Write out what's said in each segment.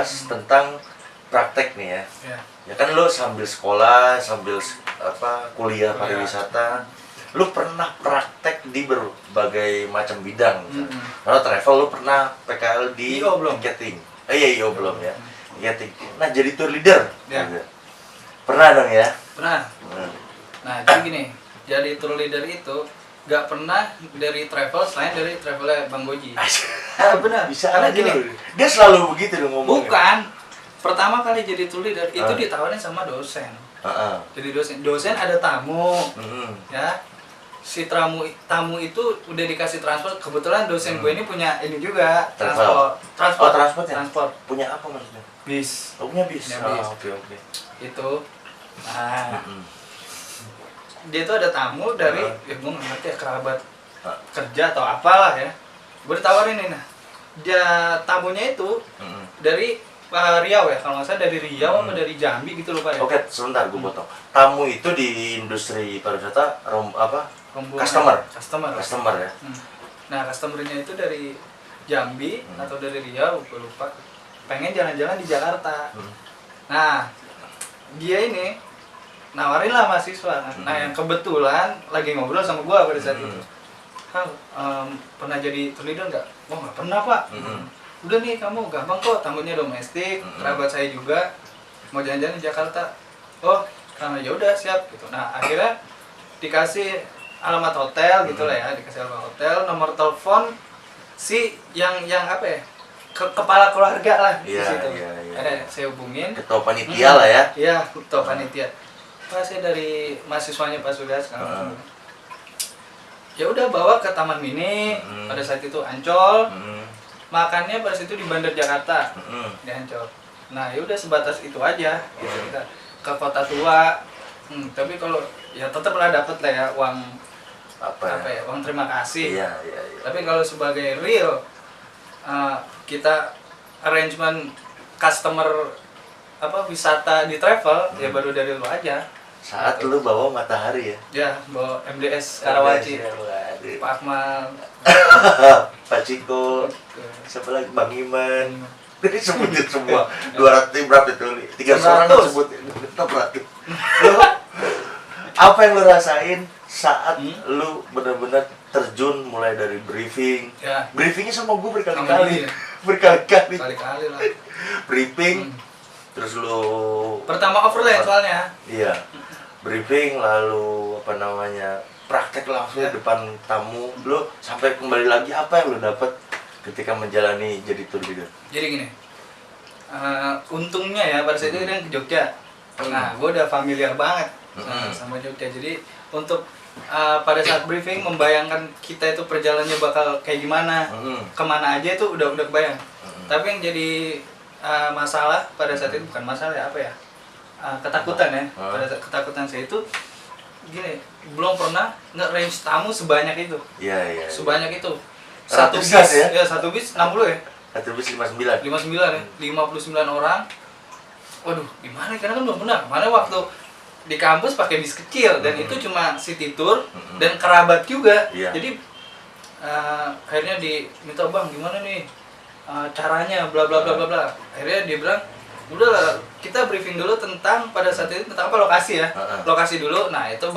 bahas tentang praktek nih ya. Ya kan lu sambil sekolah, sambil kuliah pariwisata, lu pernah praktek di berbagai macam bidang. Kalau travel lu pernah PKL di ticketing. Iya belum ya. Ticketing. Nah, jadi tour leader. Pernah dong ya? Pernah. Nah, jadi gini, jadi tour leader itu gak pernah dari travel selain dari travelnya Bang Goji. Benar. Bisa karena gini, dia selalu begitu dong ngomongnya. Bukan. Pertama kali jadi tour leader itu ditawarin sama dosen. Jadi dosen ada tamu. Ya. Si tamu itu udah dikasih transport. Kebetulan dosen gue ini punya ini juga, transport. Transport. Punya apa maksudnya? Bis. Punya bis. Oke. Itu. Nah. Dia tuh ada tamu dari gue nggak ngerti ya, kerabat kerja atau apalah ya. Gue ditawarin nih, nah dia tamunya itu dari Riau ya, kalau nggak salah dari Riau apa dari Jambi gitu loh Pak ya. Oke, sebentar gue potong. Tamu itu di industri pariwisata customer ya. Nah, customernya itu dari Jambi atau dari Riau, gue lupa. Pengen jalan-jalan di Jakarta. Nah, dia ini nawarin lah mahasiswa. Nah, yang kebetulan lagi ngobrol sama gue pada saat itu. Pernah jadi tour leader nggak? Oh, nggak pernah Pak. Udah nih, kamu gampang kok, tamunya domestik, kerabat saya juga, mau jalan-jalan di Jakarta. Oh, ya udah siap gitu. Nah, akhirnya dikasih alamat hotel gitu lah ya, dikasih alamat hotel, nomor telepon si yang apa ya, kepala keluarga lah di situ. Ada saya hubungin. Ketua panitia lah ya. Iya, ketua panitia. Pak, saya dari mahasiswanya Pak Surya sekarang. Ya udah, bawa ke Taman Mini. Pada saat itu Ancol. Makannya pada situ di Bandar Jakarta. Di Ancol. Nah, ya udah sebatas itu aja. Kita ke Kota Tua. Tapi kalau ya tetap lah dapat lah ya uang uang terima kasih. Iya. Tapi kalau sebagai real kita arrangement customer wisata di travel ya baru dari lu aja. Saat lu bawa Matahari ya? Ya, bawa MDS Karawaci. Pak Akmal, Pak Ciko, siapa lagi, Bang Iman. Jadi sebutin semua. 200 berapa itu? 300 orang sebutin. Berarti. Apa yang lu rasain saat lu benar-benar terjun mulai dari briefing? Briefingnya sama gue berkali-kali. Berkali-kali lah. Briefing. Terus lu pertama overlay soalnya. Iya. Briefing, lalu praktek langsung depan tamu. Lu sampai kembali lagi, apa yang lu dapat ketika menjalani jadi tour leader? Jadi gini, untungnya ya pada saat itu kan ke Jogja. Nah, gue udah familiar banget sama Jogja. Jadi untuk pada saat briefing membayangkan kita itu perjalanannya bakal kayak gimana, kemana aja itu udah kebayang. Tapi yang jadi masalah pada saat itu bukan masalah ya, ketakutan ya. Pada saat ketakutan saya itu gini, belum pernah nge-range tamu sebanyak itu. Iya. Sebanyak itu. Satu bis ya? Satu bis 60 ya? Satu bis 59 ya? 59 orang. Waduh, gimana? Karena kan belum pernah. Kemarin waktu di kampus pakai bis kecil dan itu cuma city tour dan kerabat juga. Jadi akhirnya diminta, Bang, gimana nih caranya bla bla bla bla bla. Akhirnya dia bilang, udahlah, kita briefing dulu tentang pada saat itu tentang lokasi ya. Lokasi dulu. Nah, itu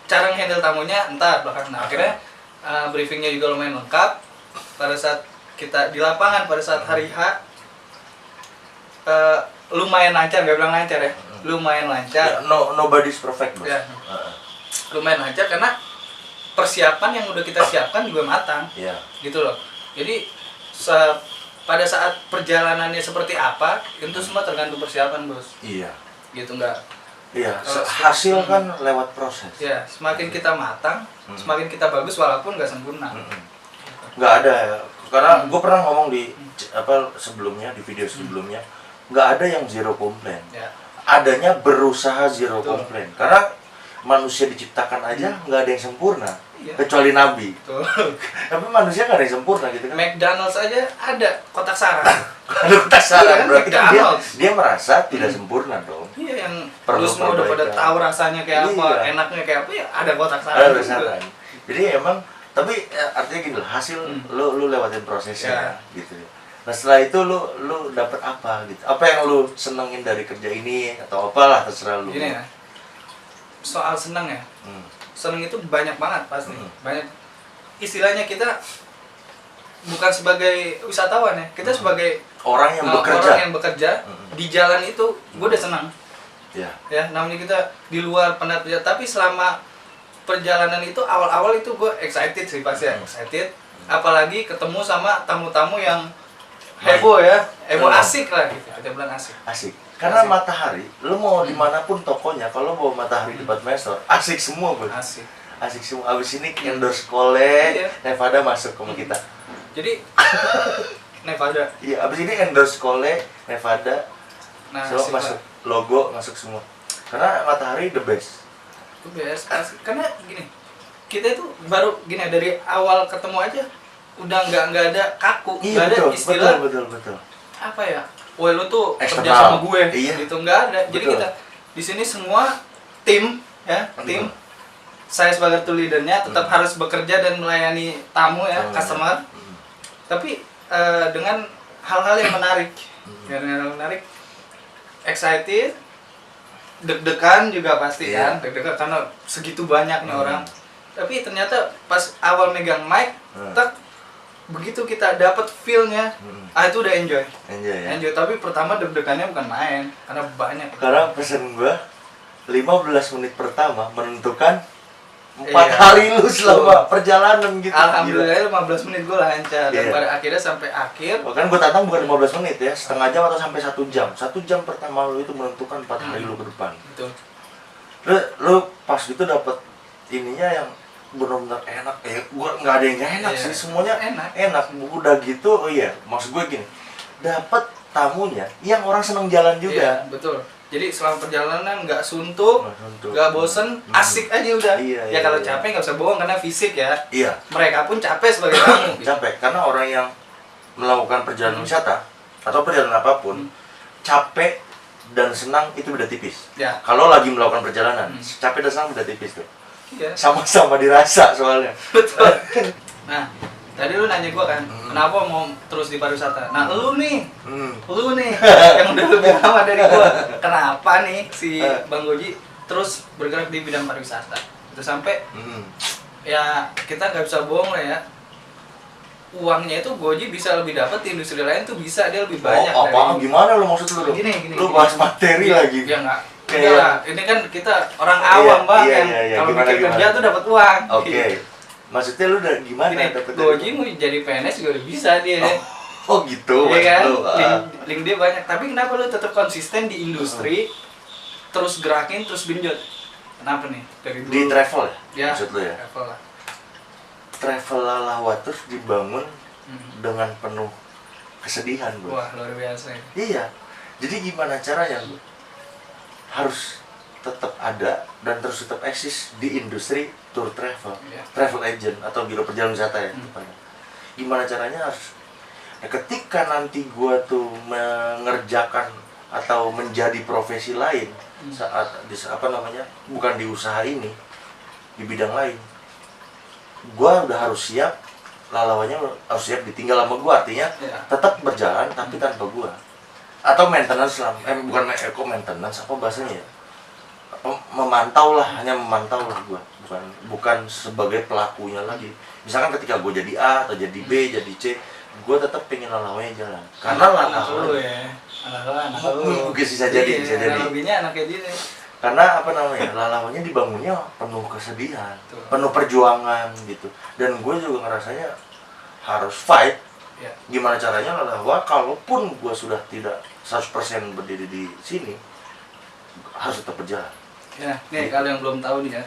cara handle tamunya entar belakang. Nah, akhirnya briefingnya juga lumayan lengkap. Pada saat kita di lapangan pada saat hari H lumayan lancar, gak bilang lancar ya. Lumayan lancar. Nobody's perfect, Bos. Ya. Lumayan lancar karena persiapan yang udah kita siapkan juga matang. Gitu loh. Jadi pada saat perjalanannya seperti apa, itu semua tergantung persiapan, Bos. Iya. Gitu enggak? Iya, hasil kan lewat proses. Ya, semakin kita matang, semakin kita bagus walaupun nggak sempurna. Nggak ada ya. Karena gue pernah ngomong di sebelumnya, di video sebelumnya, nggak ada yang zero complaint. Adanya berusaha zero complaint. Karena manusia diciptakan aja nggak ada yang sempurna. Kecuali Nabi. Tapi manusia nggak ada yang sempurna gitu kan. McDonald's aja ada kotak saran. Ada kotak saran, berarti kan dia merasa tidak sempurna dong. Iya, yang perlu semua udah pada tahu rasanya kayak apa, enaknya kayak apa, ya ada kotak saran. Ada saran. Jadi emang, tapi artinya gini loh, hasil lu lewatin prosesnya gitu. Nah setelah itu lu dapet apa gitu? Apa yang lu senengin dari kerja ini atau apalah terserah lu. Gini ya, soal seneng ya, seneng itu banyak banget pasti, banyak. Istilahnya kita bukan sebagai wisatawan ya, kita sebagai orang yang bekerja di jalan itu, gue udah senang. Ya, namanya kita di luar penat kerja, tapi selama perjalanan itu awal-awal itu gue excited sih pasti ya, excited. Apalagi ketemu sama tamu-tamu yang heboh ya, asik lah gitu, kita bilang asik. Karena asik. Matahari, lu mau dimanapun tokonya, kalau bawa matahari debat mesor, asik semua bro. Asik semua. Abis ini endorse Kole, Nevada masuk sama kita. Jadi Nevada. Iya, abis ini endorse Kole, Nevada, masuk logo, masuk semua. Karena matahari the best. Asik. Karena gini, kita itu baru gini dari awal ketemu aja udah nggak ada kaku, nggak ada istilah betul apa ya, wah lu tuh eksternal. Kerja sama gue gitu, nggak ada. Jadi Betul. kita di sini semua tim ya, tim. Saya sebagai tour leadernya tetap harus bekerja dan melayani tamu ya, customer. Tapi dengan hal-hal yang menarik, excited, deg-degan juga pasti kan, deg-degan karena segitu banyaknya orang. Tapi ternyata pas awal megang mic, begitu kita dapat feel-nya, itu udah enjoy. Tapi pertama deg-degannya bukan main, karena banyak. Karena pesan gua 15 menit pertama menentukan 4 hari lu selama perjalanan gitu. Alhamdulillah 15 menit gua lancar dan pada akhirnya sampai akhir. Bahkan gua tantang bukan 15 menit ya, setengah jam atau sampai 1 jam. 1 jam pertama lu itu menentukan 4 hari lu ke depan. Betul. Lu pas gitu dapat ininya yang benar-benar enak. Gua nggak ada yang nggak enak sih, semuanya enak. Udah gitu, maksud gue gini, dapat tamunya yang orang seneng jalan juga. Betul. Jadi selama perjalanan nggak suntuk, nggak bosen, asik aja udah. Kalau capek nggak usah bohong karena fisik ya. Mereka pun capek sebagai tamu. Capek karena orang yang melakukan perjalanan wisata atau perjalanan apapun, capek dan senang itu beda tipis. Kalau lagi melakukan perjalanan, capek dan senang beda tipis tuh. Sama-sama dirasa soalnya. Betul. Nah, tadi lu nanya gua kan, kenapa mau terus di pariwisata? Nah, lu nih yang udah lebih lama dari gua. Kenapa nih si Bang Goji terus bergerak di bidang pariwisata? Itu sampai ya kita nggak bisa bohong lah ya. Uangnya itu Goji bisa lebih dapat di industri lain tuh bisa dia lebih banyak. Gimana lu maksud lu? Gini, lu bahas materi lagi. Ya enggak. Ini kan kita orang awam Bang yang kalau bikin kerja tuh dapat uang. Oke. Maksudnya lu udah gimana dapat? Goji mau jadi PNS juga udah bisa dia. Oh gitu. Iya kan? Link dia banyak. Tapi kenapa lu tetap konsisten di industri? Terus gerakin, terus genjot. Kenapa nih? Dari dulu. Di travel ya? Maksud lu ya? Travel lah. Travel Lalawa terus dibangun dengan penuh kesedihan, Bos. Wah, luar biasa. Iya. Jadi gimana caranya lu harus tetap ada dan terus tetap eksis di industri tour travel, travel agent atau biro perjalanan wisata ya. Gimana caranya harus ketika nanti gua tuh mengerjakan atau menjadi profesi lain saat bukan di usaha ini, di bidang lain, gua udah harus siap, lalawanya harus siap ditinggal sama gua, artinya tetap berjalan tapi tanpa gua. Atau maintenance lah, maintenance apa bahasanya ya, memantau lah, hanya memantau lah gua, bukan sebagai pelakunya lagi. Misalkan ketika gua jadi A atau jadi B, jadi C, gua tetap pengen lalawanya jalan. Karena anak lu ya, anak lu. Bisa jadi. Analoginya anaknya dia. Karena lalawanya dibangunnya penuh kesedihan, penuh perjuangan gitu. Dan gue juga ngerasanya harus fight. Gimana caranya lalawa kalaupun gue sudah tidak 100% berdiri di sini harus tetap berjalan. Ya, nih kalau yang belum tahu nih ya,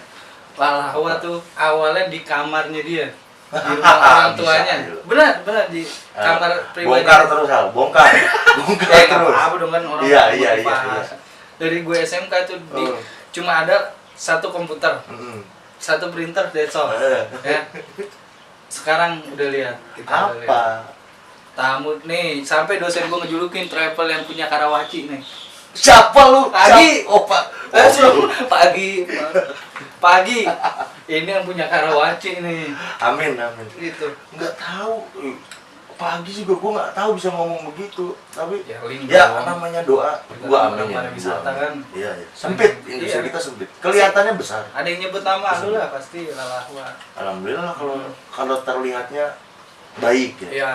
lalawa tuh awalnya di kamarnya dia, di rumah orang tuanya. Benar di kamar pribadi. Bongkar terus. Apa dong kan orang iya. Dari gue SMK tuh cuma ada satu komputer, satu printer, that's all. Ya. Sekarang udah lihat. Apa? Udah lihat. Tamu nih, sampai dosen gue ngejulukin travel yang punya Karawaci nih. Siapa lu? Pagi. Pagi. Pagi. Ini yang punya Karawaci nih. Amin. Gitu. Nggak tahu. pagi juga gue nggak tahu bisa ngomong begitu, tapi ya, namanya doa, gue amin ya. Wisata kan. Iya, sempit, industri kita sempit. Kelihatannya besar. Ada yang nyebut nama lu lah pasti Lalahwa. Alhamdulillah kalau terlihatnya baik ya. Iya.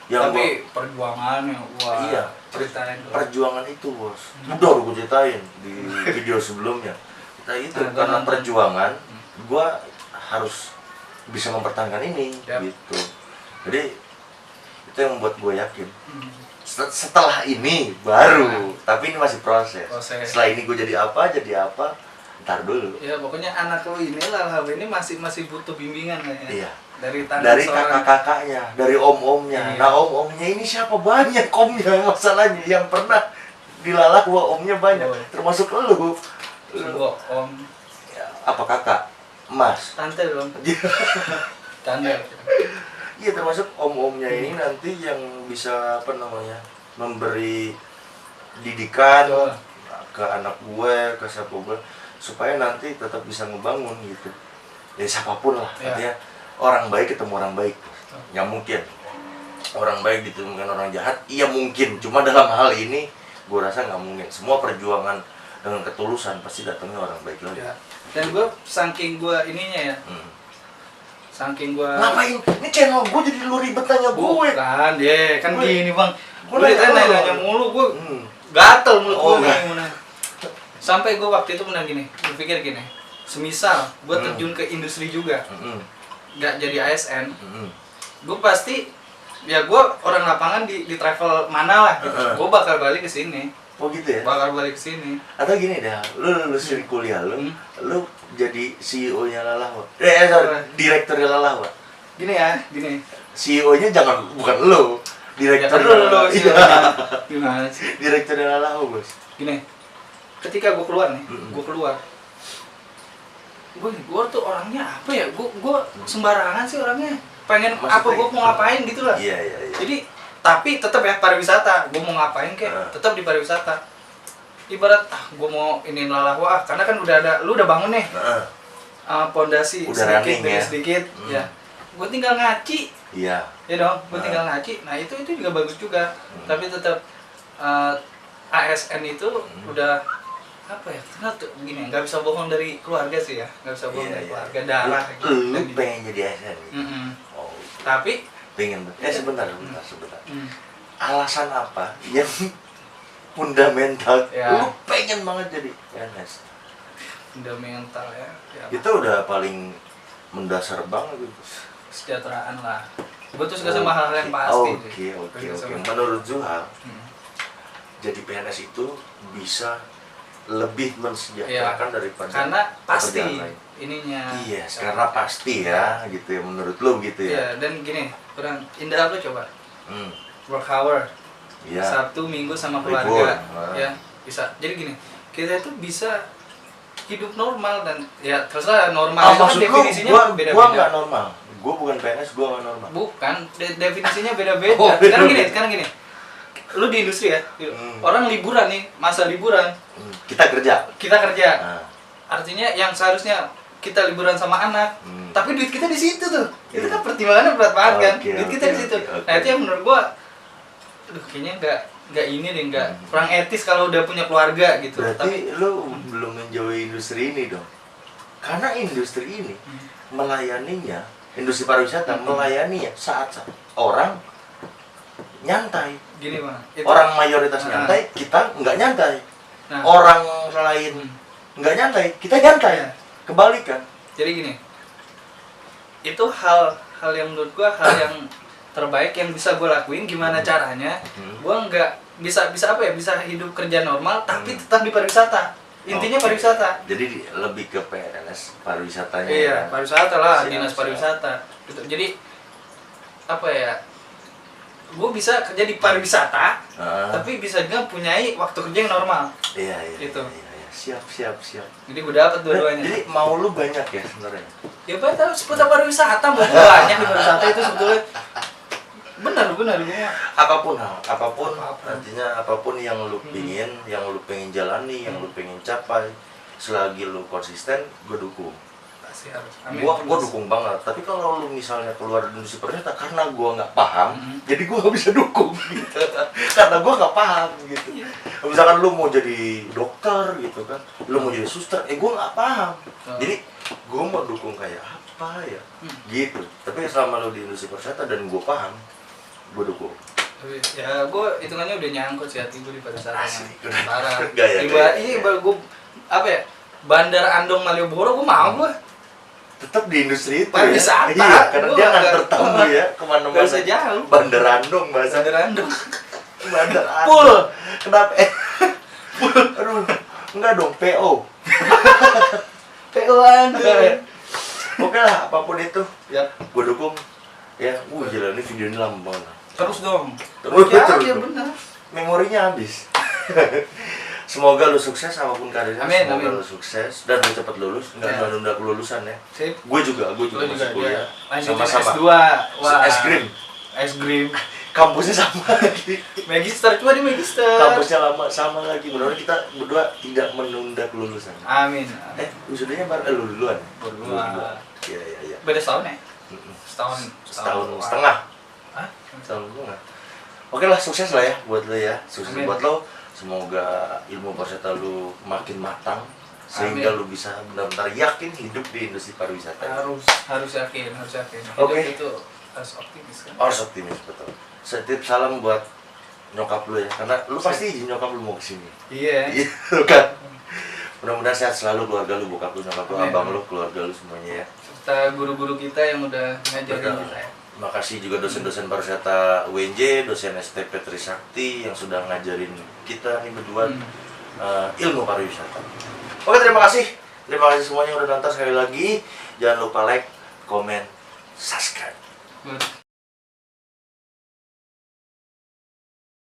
Tapi perjuangannya, wah. Iya. Ceritain. Perjuangan itu bos. Udah gue ceritain di video sebelumnya. Kita itu karena perjuangan, gue harus bisa mempertahankan ini, gitu. Jadi itu yang membuat gue yakin. Setelah ini baru, tapi ini masih proses. Setelah ini gue jadi apa, ntar dulu. Ya pokoknya anak lu ini lah ini masih butuh bimbingan kayaknya. Iya. Dari kakak-kakaknya, dari om-omnya. Iya. Nah om-omnya ini siapa, banyak omnya masalahnya, yang pernah dilalak bahwa omnya banyak, termasuk lu. Semua om. Ya, apa kakak? Mas. Tante dong. Tante. Iya, termasuk om-omnya ini nanti yang bisa memberi didikan ke anak gue, ke siapa gue, supaya nanti tetap bisa ngebangun gitu. Ya siapapun lah, artinya orang baik ketemu orang baik, nggak mungkin orang baik ditemukan orang jahat. Iya mungkin, cuma dalam hal ini gue rasa nggak mungkin. Semua perjuangan dengan ketulusan pasti datangnya orang baik lagi. Ya. Dan gue saking gue ininya ya, saking gue ngapain? Ini channel gue jadi lu ribet tanya gue. Bukan, kan gini bang. Gue nanya mulu, gue gatel mulut gue nih. Sampai gue waktu itu pernah berpikir gini, semisal gue terjun ke industri juga, nggak jadi ASN, gue pasti ya gue orang lapangan di travel mana lah gitu. Gue bakal balik ke sini. Oh gitu ya? Bakal balik ke sini. Atau gini dah, lu lulus dari kuliah lu jadi CEO-nya Lalahwa. Direkturnya Lalahwa. Gini. CEO-nya bukan lu. Direktur lu gimana sih? Direkturnya Lalahwa, Bos. Gini. Ketika gue keluar nih, gue tuh orangnya apa ya? Gue sembarangan sih orangnya. Pengen maksudnya, apa gue mau ngapain gitu lah. Iya. Jadi tapi tetap ya pariwisata. Gue mau ngapain tetap di pariwisata. Ibarat gue mau ini Lalahwa, karena kan lu udah bangun nih. Pondasi sedikit demi sedikit, ya. Gue tinggal ngaci. Iya. Ya dong, gue tinggal ngaci. Nah itu juga bagus juga. Tapi tetap ASN itu udah apa ya? Karena tuh gini, nggak bisa bohong dari keluarga sih ya, nggak bisa bohong dari keluarga darah. Lu pengen jadi ASN? Oh. Tapi pengen. Sebentar. Alasan apa yang fundamental? Lu pengen banget jadi PNS? Fundamental ya. Itu udah paling mendasar banget gitu. Kesejahteraan lah. Gue tuh suka sama hal-hal yang pasti. Oke. Menurut Zuhal, jadi PNS itu bisa lebih mensejahterakan daripada karena pasti ininya. Iya, karena pasti ya, gitu ya, menurut lo gitu ya. Iya, dan gini, kurang indah lo coba. Work hour. Iya. Sabtu, Minggu sama keluarga. Ya, bisa. Jadi gini, kita itu bisa hidup normal dan ya terserah normal itu kan definisinya beda-beda. Gua nggak normal. Gua bukan PNS, gua nggak normal. Bukan, definisinya beda-beda. Sekarang gini. Lu di industri ya, orang liburan nih, masa liburan. Kita kerja. Artinya yang seharusnya kita liburan sama anak, tapi duit kita di situ tuh. Itu kan pertimbangannya berat banget kan. Duit kita di situ. Nah itu yang menurut gua, kayaknya nggak ini deh, nggak kurang etis kalau udah punya keluarga gitu. Berarti lu belum menjauhi industri ini dong. Karena industri ini melayaninya, industri pariwisata melayaninya saat orang nyantai. Gini bang, orang mayoritas nyantai, kita nggak nyantai. Orang lain nggak nyantai, kita nyantai. Kebalikan. Jadi gini, itu hal yang menurut gua hal yang terbaik yang bisa gua lakuin. Gimana caranya? Gua nggak bisa apa ya? Bisa hidup kerja normal, tapi tetap di pariwisata. Intinya pariwisata. Jadi lebih ke PNS pariwisatanya. Iya, pariwisata lah, dinas pariwisata. Gitu. Jadi apa ya? Gue bisa kerja di pariwisata, tapi bisa juga punyai waktu kerja yang normal. Iya. Gitu. Siap. Jadi gue dapat dua-duanya. Jadi mau lu banyak ya sebenarnya. Ya betul, seputar pariwisata mau banyak di pariwisata itu sebetulnya. Benar gue. Apapun artinya apapun yang lu pengen jalani, yang lu pengen capai, selagi lu konsisten, gue dukung. pasti harus. Amin. Gua dukung banget. Tapi kalau lu misalnya keluar dari industri pariwisata karena gua nggak paham, jadi gua nggak bisa dukung gitu. Karena gua nggak paham gitu. Misalkan lu mau jadi dokter gitu kan, lu mau jadi suster, gua nggak paham. Jadi gua mau dukung kayak apa ya, gitu. Tapi selama lu di industri pariwisata dan gua paham, gua dukung. Ya gue hitungannya udah nyangkut sih hati gue di pariwisata. Asli, parah. gaya. Iya, gue apa ya? Bandar Andong Malioboro gue mau gue. Tetap di industri itu pariwisata. Ya? Iya, karena dia nganter tamu ya kemana-mana. Gak usah jauh. Bandar Andong bahasa. Bandar Andong. Bandar Andong. Pul. Kenapa? Aduh, enggak dong, PO. PO Andong. Oke lah, apapun itu, Ya. gue dukung. Ya, gila ini video ini lama banget. Terus dong. Terus Ya benar. Memorinya habis. Semoga lu sukses apapun karirnya. Amin, Semoga amin. lu sukses dan lu cepat lulus, enggak nunda kelulusan ya. Sip. Gue juga masih kuliah. Lanjutin Sama-sama. S2. Wah. Es krim. Es krim. Kampusnya sama lagi. Magister, cuma di magister. Kampusnya lama sama lagi. Mudah-mudahan kita berdua tidak menunda kelulusan. Amin. Wisudanya baru lu duluan. Duluan. Iya. Beda setahun ya? Setahun Setengah. Hah? Setahun setengah. Oke lah, sukses lah ya buat lo ya. Sukses Amin. buat lo. Semoga ilmu pariwisata lu makin matang sehingga lu bisa benar-benar yakin hidup di industri pariwisata. Harus yakin. Oke. Hidup itu harus optimis kan? Harus optimis, betul. Setip salam buat nyokap lu ya, karena lu pasti izin nyokap lu mau kesini. Iya. Iya kan. Mudah-mudahan sehat selalu keluarga lu, bokap lu, nyokap lu, Amin. abang lu, keluarga lu semuanya ya. Serta guru-guru kita yang udah ngajarin Betul. kita ya. Makasih juga dosen-dosen pariwisata UNJ, dosen STP Trisakti yang sudah ngajarin kita nih berdua ilmu pariwisata. Oke, terima kasih. Terima kasih semuanya yang udah nonton sekali lagi. Jangan lupa like, comment, subscribe. Good.